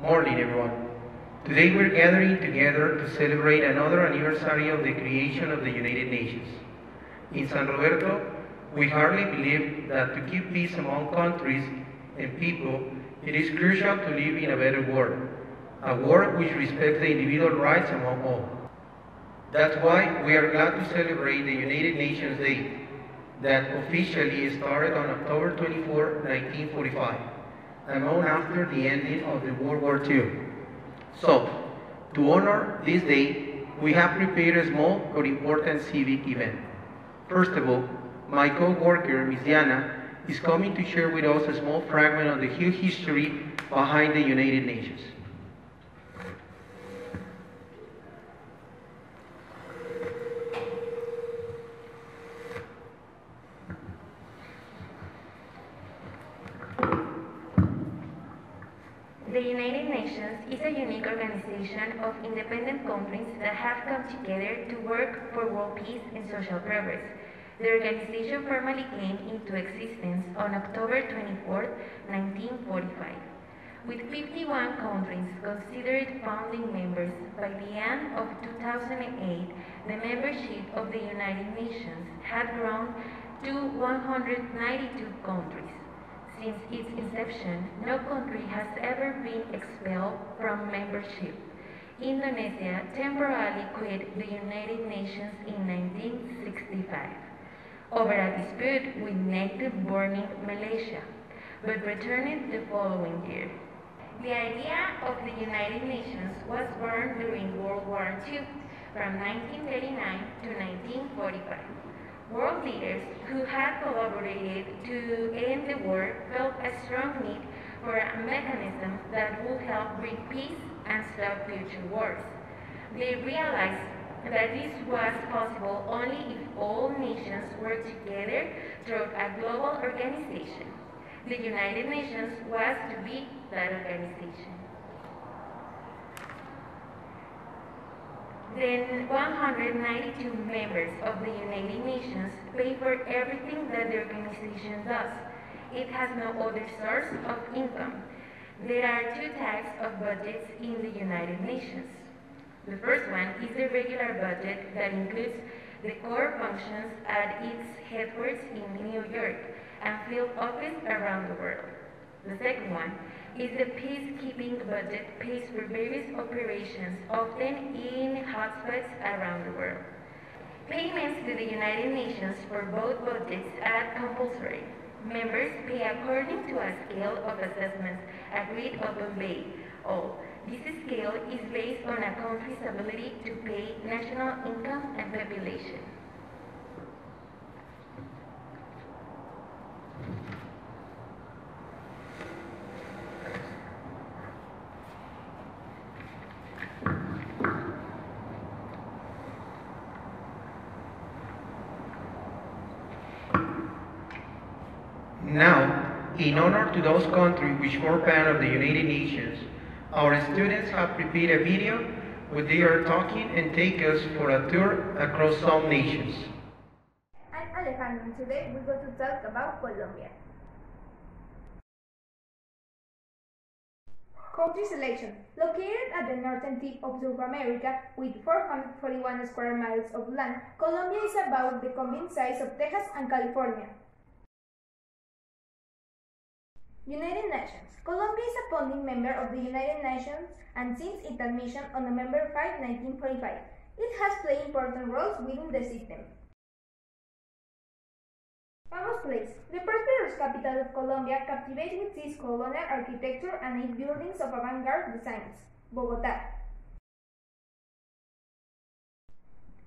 Morning, everyone. Today we're gathering together to celebrate another anniversary of the creation of the United Nations. In San Roberto, we hardly believe that to keep peace among countries and people, it is crucial to live in a better world, a world which respects the individual rights among all. That's why we are glad to celebrate the United Nations Day, that officially started on October 24, 1945, a month after the ending of the World War II. So, to honor this day, we have prepared a small but important civic event. First of all, my co-worker, Ms. Diana, is coming to share with us a small fragment of the huge history behind the United Nations. The United Nations is a unique organization of independent countries that have come together to work for world peace and social progress. The organization formally came into existence on October 24, 1945. With 51 countries considered founding members, by the end of 2008, the membership of the United Nations had grown to 192 countries. Since its inception, no country has ever been expelled from membership. Indonesia temporarily quit the United Nations in 1965 over a dispute with native-born Malaysia, but returned the following year. The idea of the United Nations was born during World War II, from 1939 to 1945. World leaders who had collaborated to end the war felt a strong need for a mechanism that would help bring peace and stop future wars. They realized that this was possible only if all nations worked together through a global organization. The United Nations was to be that organization. Then 192 members of the United Nations pay for everything that the organization does. It has no other source of income. There are two types of budgets in the United Nations. The first one is the regular budget that includes the core functions at its headquarters in New York and field office around the world. The second one is the peacekeeping budget pays for various operations, often in hotspots around the world. Payments to the United Nations for both budgets are compulsory. Members pay according to a scale of assessments agreed upon by all. This scale is based on a country's ability to pay national income and population. Now, in honor to those countries which form part of the United Nations, our students have prepared a video where they are talking and take us for a tour across some nations. I'm Alejandro, and today we're going to talk about Colombia. Country selection. Located at the northern tip of South America with 441 square miles of land, Colombia is about the combined size of Texas and California. United Nations. Colombia is a founding member of the United Nations, and since its admission on November 5, 1945, it has played important roles within the system. Famous place. The prosperous capital of Colombia captivates with its colonial architecture and its buildings of avant-garde designs. Bogotá.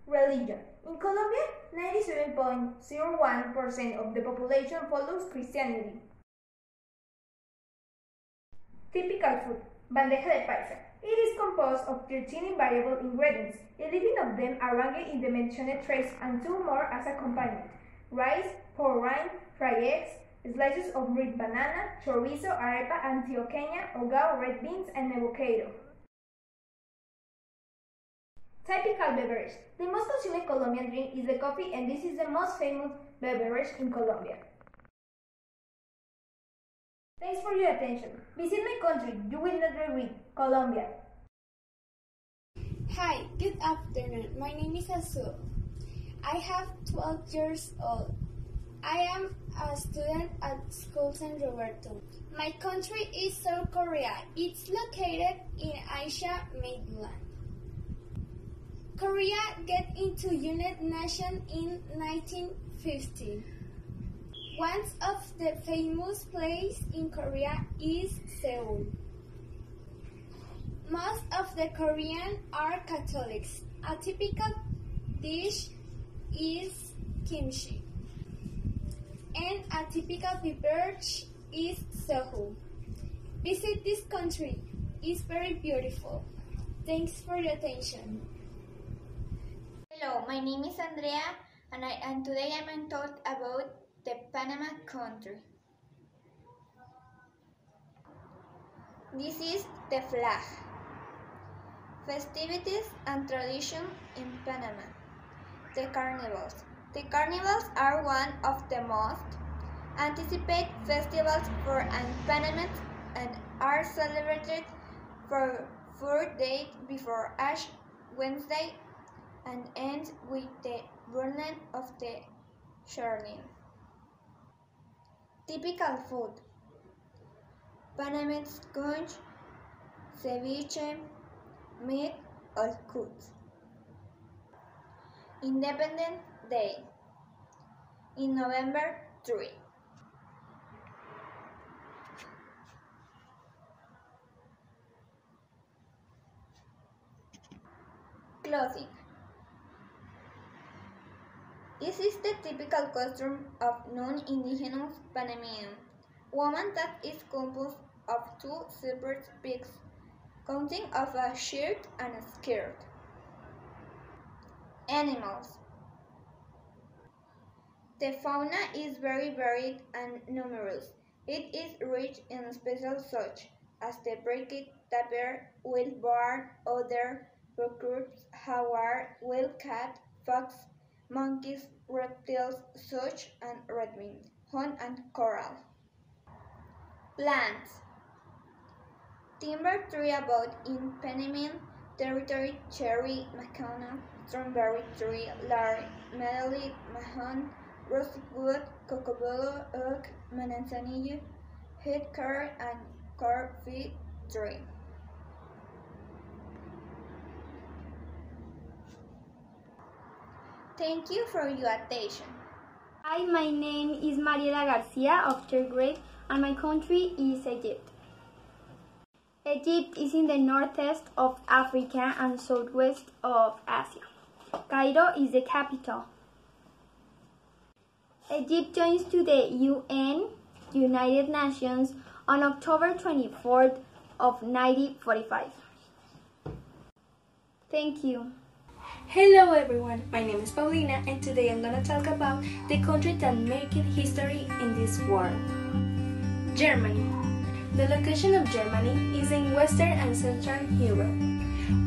Religion. In Colombia, 97.01% of the population follows Christianity. Typical food. Bandeja de paisa. It is composed of 13 invariable ingredients. 11 of them are ranked in the mentioned trays and 2 more as accompaniment. Rice, pork rind, fried eggs, slices of red banana, chorizo, arepa, antioqueña, hogao, red beans, and avocado. Typical beverage. The most consumed Colombian drink is the coffee, and this is the most famous beverage in Colombia. Thanks for your attention. Visit my country, you will not regret, Colombia. Hi, good afternoon. My name is Azul. I have 12 years old. I am a student at School San Roberto. My country is South Korea. It's located in Asia mainland. Korea got into United Nations in 1950. One of the famous places in Korea is Seoul. Most of the Koreans are Catholics. A typical dish is kimchi, and a typical beverage is soju. Visit this country. It's very beautiful. Thanks for your attention. Hello, my name is Andrea, and today I'm going to talk about the Panama country. This is the flag. Festivities and tradition in Panama. The carnivals. The carnivals are one of the most anticipated festivals for Panamans and are celebrated for 4 days before Ash Wednesday and end with the burning of the charlene. Typical food: Panamanian sponge, ceviche, meat or cuts. Independence Day in November 3. Clothing. This is the typical costume of non-indigenous Panamanian woman that is composed of 2 separate pieces, consisting of a shirt and a skirt. Animals. The fauna is very varied and numerous. It is rich in species such as the bracket, tapir, wild boar, otter, recruits, jaguar, wild cat, fox, monkeys, reptiles such as redwing, hunt and coral. Plants. Timber tree about in Panamanian territory: cherry, macana, strawberry tree, larch, medley, mahon, rosewood, cocobolo, oak, manzanillo, hickory, and coffee tree. Thank you for your attention. Hi, my name is Mariela Garcia of 3rd grade, and my country is Egypt. Egypt is in the northeast of Africa and southwest of Asia. Cairo is the capital. Egypt joins to the UN, United Nations, on October 24th of 1945. Thank you. Hello everyone, my name is Paulina and today I'm gonna talk about the country that made history in this world. Germany. The location of Germany is in Western and Central Europe.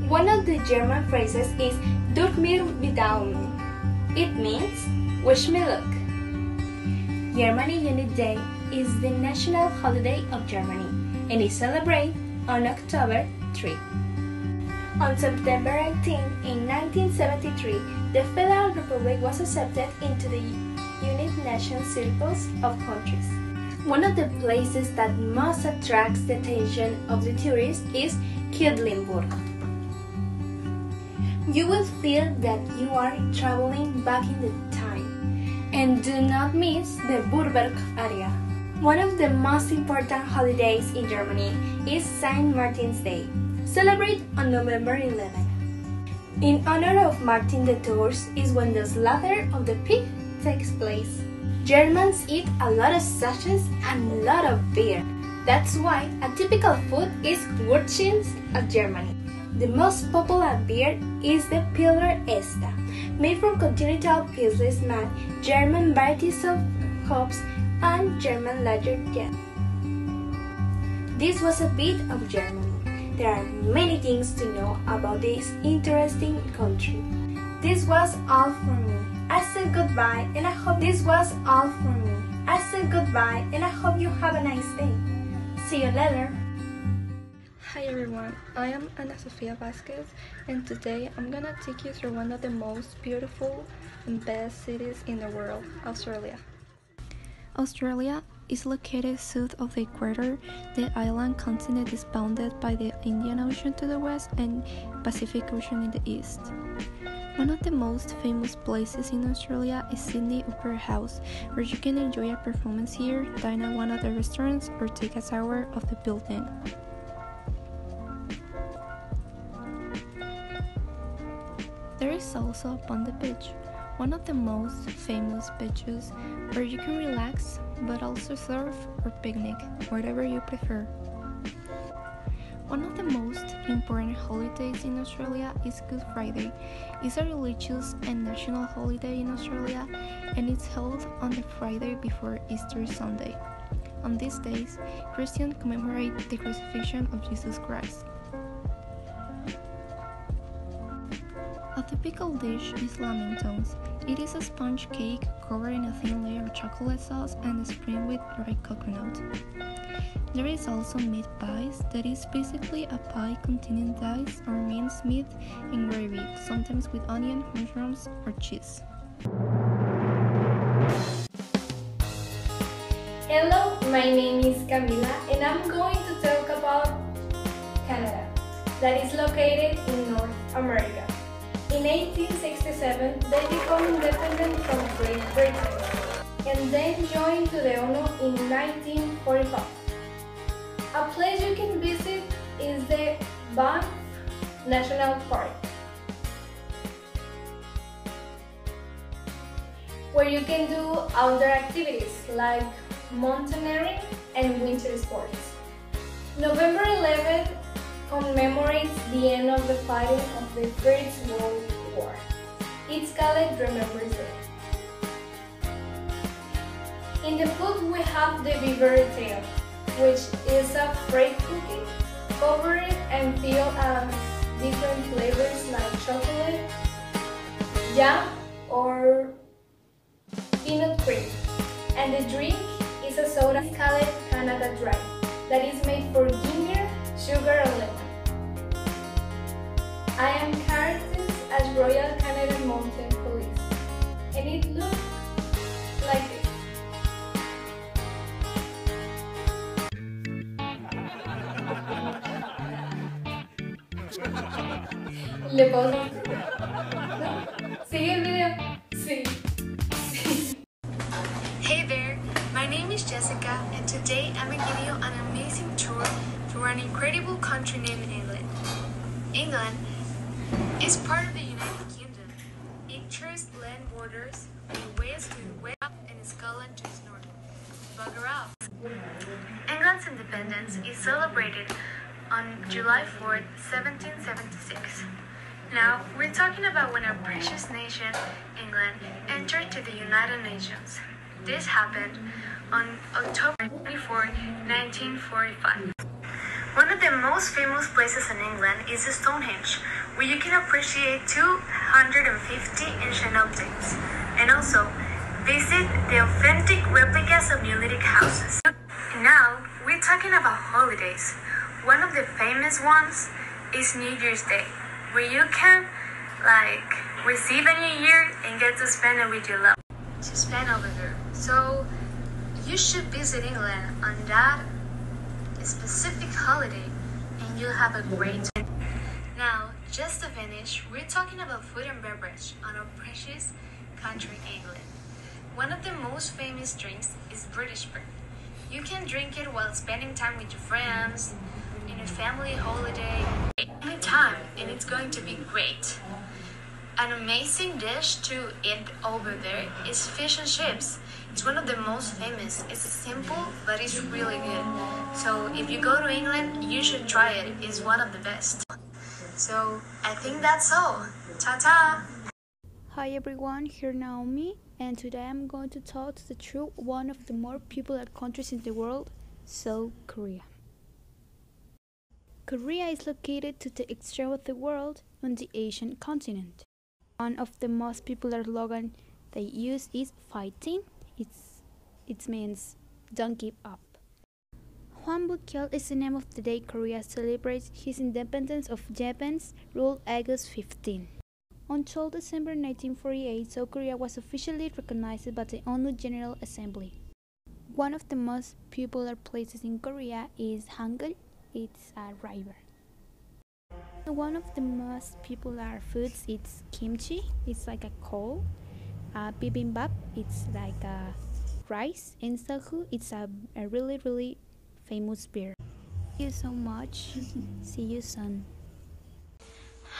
One of the German phrases is "Durch mir Bedauern." It means "wish me luck." Germany Unit Day is the national holiday of Germany and is celebrated on October 3. On September 18, in 1973, the Federal Republic was accepted into the United Nations circles of countries. One of the places that most attracts the attention of the tourists is Quedlinburg. You will feel that you are traveling back in the time. And do not miss the Burberg area. One of the most important holidays in Germany is St. Martin's Day, celebrated on November 11. In honor of Martin the Tours is when the slaughter of the pig takes place. Germans eat a lot of sausages and a lot of beer. That's why a typical food is Wurstchen of Germany. The most popular beer is the Pilsner Esta, made from continental Pilsner malt, German varieties of hops, and German lager yeast. This was a bit of Germany. There are many things to know about this interesting country. This was all for me. I said goodbye and I hope you have a nice day. See you later! Hi everyone, I am Ana Sofia Vasquez, and today I'm gonna take you through one of the most beautiful and best cities in the world, Australia. Australia is located south of the equator. The island continent is bounded by the Indian Ocean to the west and Pacific Ocean in the east. One of the most famous places in Australia is Sydney Opera House, where you can enjoy a performance here, dine at one of the restaurants, or take a tour of the building. There is also a Bondi Beach, one of the most famous beaches where you can relax but also surf or picnic, whatever you prefer. One of the most important holidays in Australia is Good Friday. It's a religious and national holiday in Australia, and it's held on the Friday before Easter Sunday. On these days, Christians commemorate the crucifixion of Jesus Christ. A typical dish is lamingtons. It is a sponge cake covered in a thin layer of chocolate sauce and sprinkled with dried coconut. There is also meat pies, that is basically a pie containing dice or minced meat and gravy, sometimes with onion, mushrooms, or cheese. Hello, my name is Camila and I'm going to talk about Canada, that is located in North America. In 1867, they became independent from Great Britain and then joined to the ONU in 1945. A place you can visit is the Banff National Park, where you can do outdoor activities like mountaineering and winter sports. November 11th commemorates the end of the fighting of the First World War. It's called Remembrance Day. In the food we have the beaver tail, which is a fried cookie covered and filled with different flavors like chocolate, jam, or peanut cream. And the drink is a soda called Canada Dry, that is made for ginger, sugar, and lemon. I am characterized as Royal Canadian Mounted Police, and it looks like this. ¿Le pauso? ¿No? ¿Sigue el video? Sí. Hey there, my name is Jessica, and today I'm going to give you an amazing tour through an incredible country named England. England is part of the United Kingdom. It shares land borders with Wales to the west and Scotland to its north. Bugger off! England's independence is celebrated on July 4th, 1776. Now, we're talking about when our precious nation, England, entered to the United Nations. This happened on October 24, 1945. One of the most famous places in England is Stonehenge, where you can appreciate 250 ancient objects, and also visit the authentic replicas of Neolithic houses. Now, we're talking about holidays. One of the famous ones is New Year's Day, where you can receive a new year and get to spend it with your loved ones. To spend over there. So you should visit England on that specific holiday and you'll have a great time. Now, just to finish, we're talking about food and beverage on our precious country, England. One of the most famous drinks is British beer. You can drink it while spending time with your friends, in a family holiday, any time, and it's going to be great. An amazing dish to eat over there is fish and chips. It's one of the most famous. It's simple, but it's really good. So if you go to England, you should try it. It's one of the best. So I think that's all. Ta-ta! Hi everyone, here Naomi, and today I'm going to talk the truth one of the more popular countries in the world, South Korea. Korea is located to the extreme of the world on the Asian continent. One of the most popular slogans they use is fighting. It means don't give up. Bukyol is the name of the day Korea celebrates his independence of Japan's rule August 15. On 12 December 1948, South Korea was officially recognized by the ONU General Assembly. One of the most popular places in Korea is Hangul. It's a river. One of the most popular foods is kimchi. It's like a coal. Bibimbap. It's like a rice. And sagu. It's a really famous beer. Thank you so much. See you soon.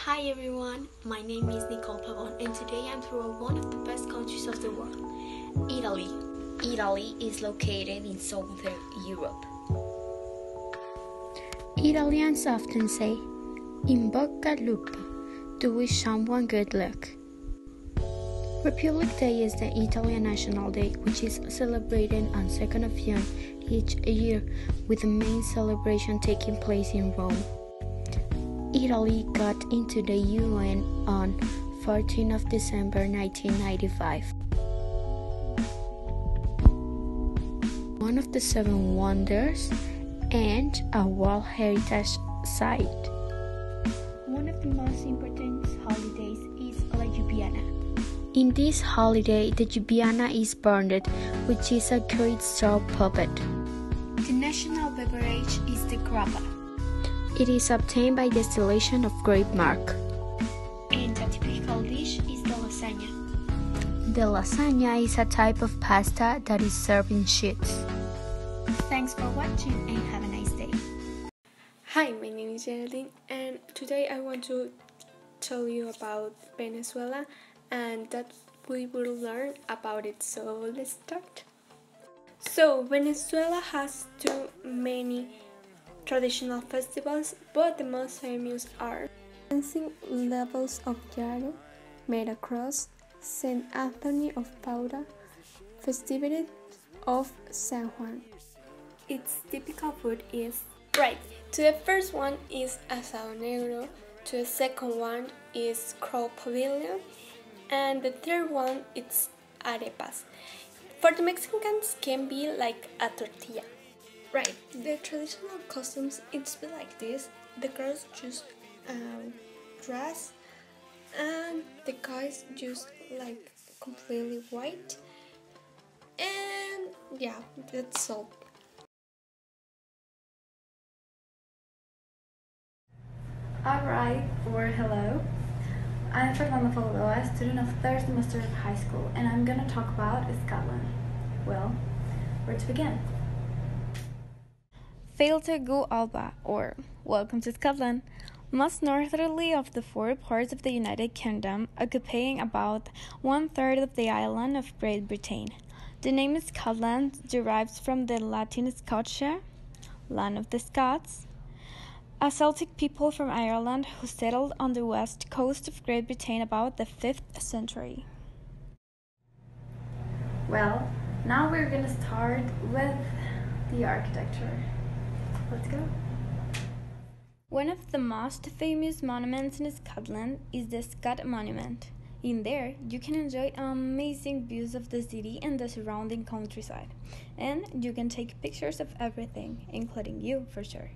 Hi everyone, my name is Nicole Pavon and today I'm through one of the best countries of the world, Italy. Italy is located in southern Europe. Italians often say, "In bocca al lupo," to wish someone good luck. Republic Day is the Italian National Day, which is celebrated on 2nd of June each year, with the main celebration taking place in Rome. Italy got into the UN on 14th of December 1995. One of the 7 wonders and a World Heritage Site. One of the most important holidays is La Llubiana. In this holiday, the Llubiana is burned, which is a great straw puppet. The national beverage is the grappa. It is obtained by distillation of grape marc. And a typical dish is the lasagna. The lasagna is a type of pasta that is served in sheets. Thanks for watching and have a nice day. Hi, my name is Geraldine and today I want to tell you about Venezuela and that we will learn about it. So let's start. So Venezuela has too many traditional festivals, but the most famous are Dancing Levels of Yaro, Mera Cross, St. Anthony of Paula, Festivities of San Juan. Its typical food is right. To the first one is asado negro, to the second one is crow pavilion, and the third one is arepas. For the Mexicans can be like a tortilla. Right, the traditional costumes it's be like this. The girls just dress and the guys just like completely white, and yeah, that's all. Alright, or hello. I'm Fernanda Faldoa, student of 3rd semester of high school, and I'm gonna talk about Scotland. Well, where to begin? Failta Go Alba, or Welcome to Scotland, most northerly of the 4 parts of the United Kingdom, occupying about 1/3 of the island of Great Britain. The name Scotland derives from the Latin Scotia, land of the Scots, a Celtic people from Ireland who settled on the west coast of Great Britain about the 5th century. Well, now we're gonna start with the architecture. Let's go. One of the most famous monuments in Scotland is the Scott Monument. In there, you can enjoy amazing views of the city and the surrounding countryside, and you can take pictures of everything, including you, for sure.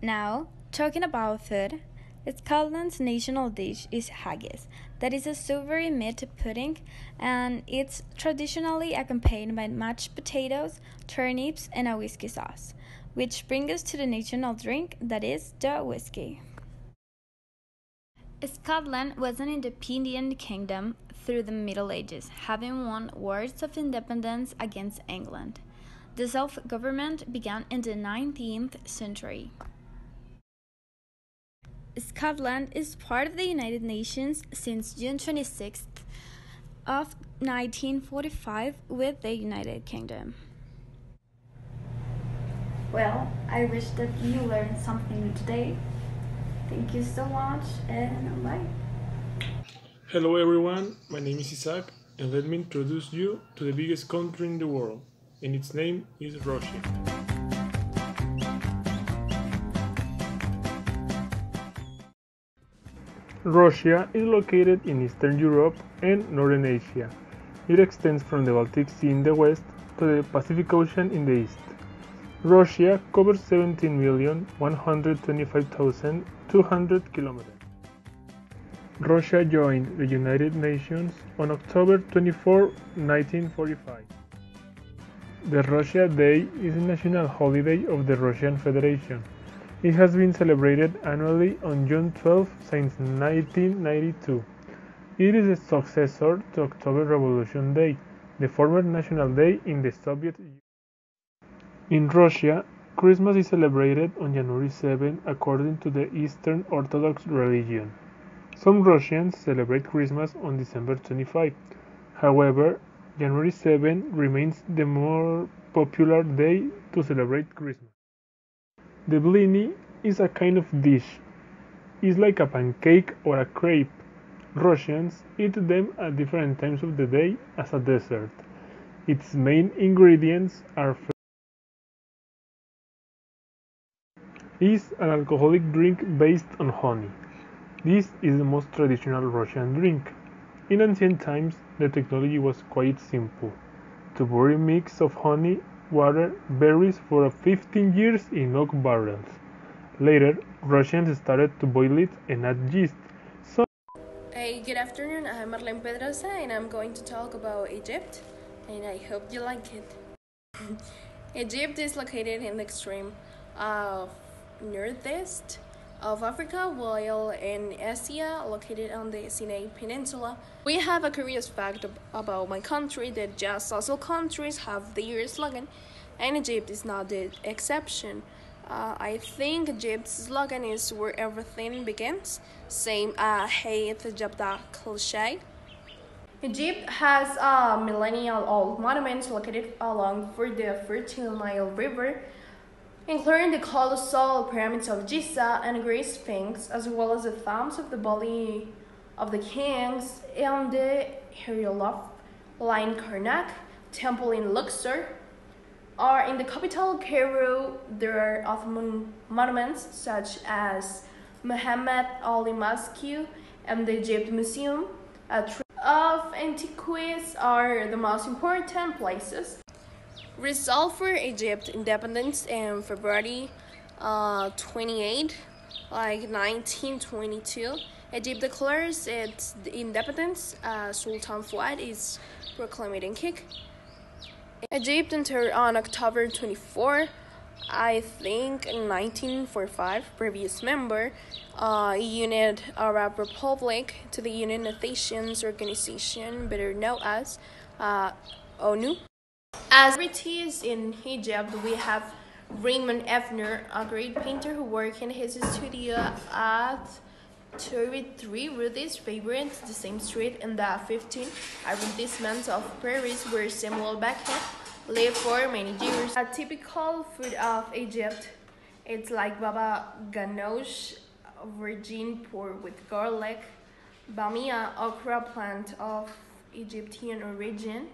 Now, talking about food, Scotland's national dish is haggis, that is a savory meat pudding, and it's traditionally accompanied by mashed potatoes, turnips, and a whiskey sauce, which brings us to the national drink, that is the whiskey. Scotland was an independent kingdom through the Middle Ages, having won wars of independence against England. The self-government began in the 19th century. Scotland is part of the United Nations since June 26th of 1945 with the United Kingdom. Well, I wish that you learned something new today. Thank you so much and bye. Hello everyone, my name is Isaac and let me introduce you to the biggest country in the world, and its name is Russia. Russia is located in Eastern Europe and Northern Asia. It extends from the Baltic Sea in the west to the Pacific Ocean in the east. Russia covers 17,125,200 kilometers. Russia joined the United Nations on October 24, 1945. The Russia Day is a national holiday of the Russian Federation. It has been celebrated annually on June 12 since 1992. It is a successor to October Revolution Day, the former national day in the Soviet Union. In Russia, Christmas is celebrated on January 7 according to the Eastern Orthodox religion. Some Russians celebrate Christmas on December 25. However, January 7 remains the more popular day to celebrate Christmas. The blini is a kind of dish. It's like a pancake or a crepe. Russians eat them at different times of the day as a dessert. Its main ingredients are is an alcoholic drink based on honey. This is the most traditional Russian drink. In ancient times, the technology was quite simple. To boil a mix of honey, water, berries for 15 years in oak barrels. Later, Russians started to boil it and add yeast. Hey, good afternoon. I'm Marlene Pedrosa and I'm going to talk about Egypt, and I hope you like it. Egypt is located in the extreme northeast of Africa, while in Asia, located on the Sinai Peninsula. We have a curious fact about my country that just social countries have their slogan, and Egypt is not the exception. I think Egypt's slogan is where everything begins, same Hayat Jabda cliche. Egypt has millennial-old monuments located along the fertile Nile River, including the colossal pyramids of Giza and Great Sphinx, as well as the tombs of the body of the kings and the hieroglyph-lined Karnak temple in Luxor. In the capital, Cairo, there are Ottoman monuments such as Muhammad Ali Mosque and the Egypt Museum of Antiquities are the most important places. Result for Egypt independence in February 28, 1922. Egypt declares its independence. Sultan Fuad is proclaimed king. Egypt entered on October 24, I think, in 1945, previous member, United Arab Republic, to the United Nations Organization, better known as ONU. As celebrities in Egypt, we have Raymond Effner, a great painter who worked in his studio at 33 Rudy's favorite, the same street in the 15 arrondissements of Paris, where Samuel Beckett lived for many years. A typical food of Egypt, it's like baba ganoush, virgin pork with garlic, bamia, okra plant of Egyptian origin,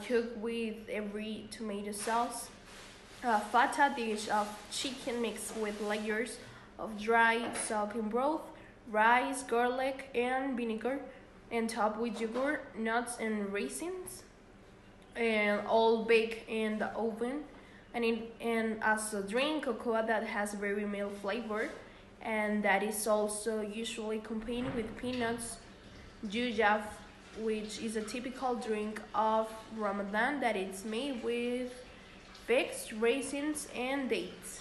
cooked with every tomato sauce, fata dish of chicken mixed with layers of dry soaking broth, rice, garlic, and vinegar, and topped with yogurt, nuts, and raisins, and all baked in the oven. And as a drink, cocoa that has very mild flavor, and that is also usually accompanied with peanuts, jujaf, which is a typical drink of Ramadan that is made with figs, raisins, and dates.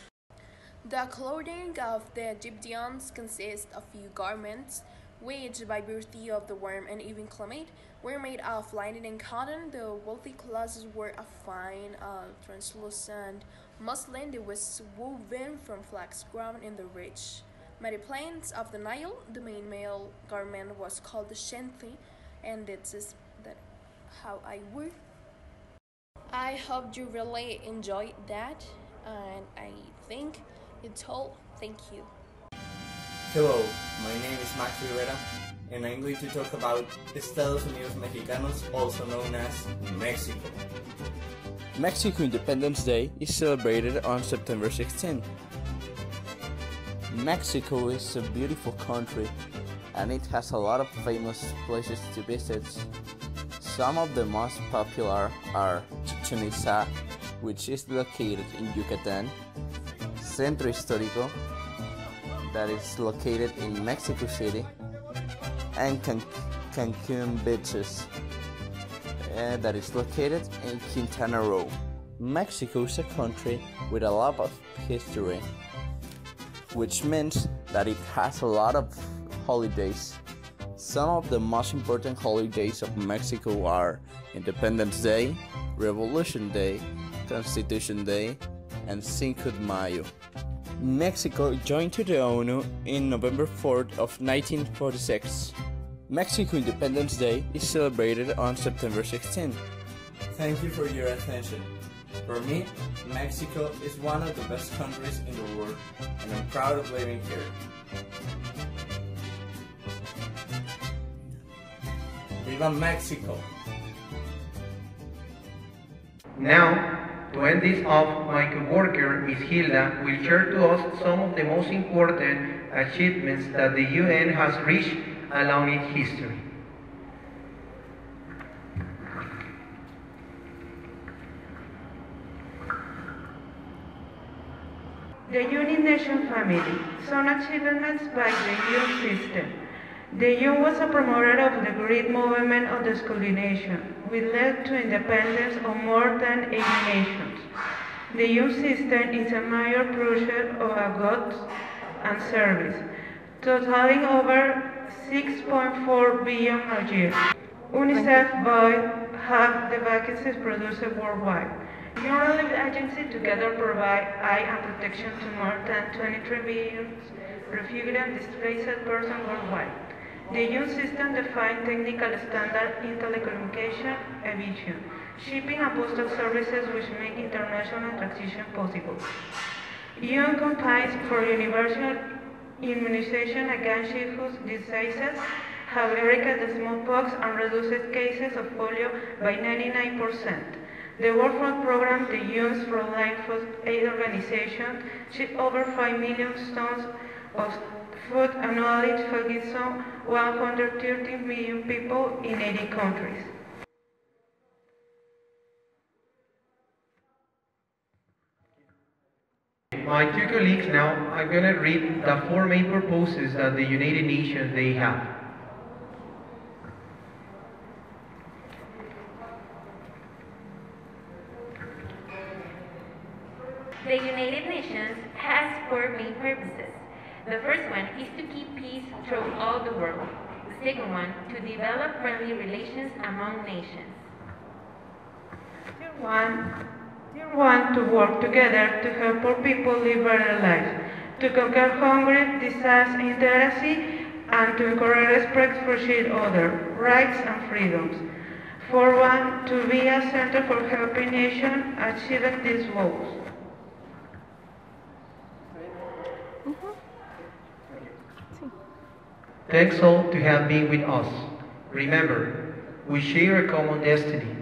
The clothing of the Egyptians consists of few garments, which, by virtue of the warm and even climate, were made of linen and cotton. The wealthy classes wore a fine, translucent muslin that was woven from flax grown in the rich muddy plains of the Nile. The main male garment was called the shanty, and that's how I wear. I hope you really enjoyed that, and I think it's all. Thank you. Hello, my name is Max Rivera, and I'm going to talk about Estados Unidos Mexicanos, also known as Mexico. Mexico Independence Day is celebrated on September 16. Mexico is a beautiful country, and it has a lot of famous places to visit. Some of the most popular are Chichen Itza, which is located in Yucatan, Centro Histórico, that is located in Mexico City, and Cancun Beaches, that is located in Quintana Roo. Mexico is a country with a lot of history, which means that it has a lot of holidays. Some of the most important holidays of Mexico are Independence Day, Revolution Day, Constitution Day, and Cinco de Mayo. Mexico joined to the ONU in November 4th of 1946. Mexico Independence Day is celebrated on September 16th. Thank you for your attention. For me, Mexico is one of the best countries in the world, and I'm proud of living here. Viva Mexico! Now, to end this off, my co-worker, Ms. Hilda, will share to us some of the most important achievements that the UN has reached along its history. The United Nations family, some achievements by the UN system. The UN was a promoter of the great movement of decolonization, which led to independence of more than 80 nations. The UN system is a major project of goods and service, totaling over 6.4 billion a year. UNICEF by half the vacancies produced worldwide. UN relief agencies together provide aid and protection to more than 23 billion refugees and displaced persons worldwide. The UN system defines technical standards in telecommunication, aviation, shipping and postal services which make international transition possible. UN campaigns for universal immunization against childhood diseases have eradicated smallpox and reduced cases of polio by 99%. The World Food Program, the UN's frontline food aid organization, shipped over 5 million tons of food annually, feeding some 130 million people in 80 countries. My two colleagues now are going to read the four main purposes that the United Nations they have. The United Nations has four main purposes. The first one is to keep peace throughout all the world. The second one, to develop friendly relations among nations. Tier one, to work together to help poor people live better lives, to conquer hunger, disease, illiteracy, and to encourage respect for each other, rights and freedoms. For one, to be a center for helping nations achieving these goals. Thanks all to have been with us. Remember, we share a common destiny.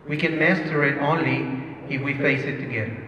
We can master it only if we face it together.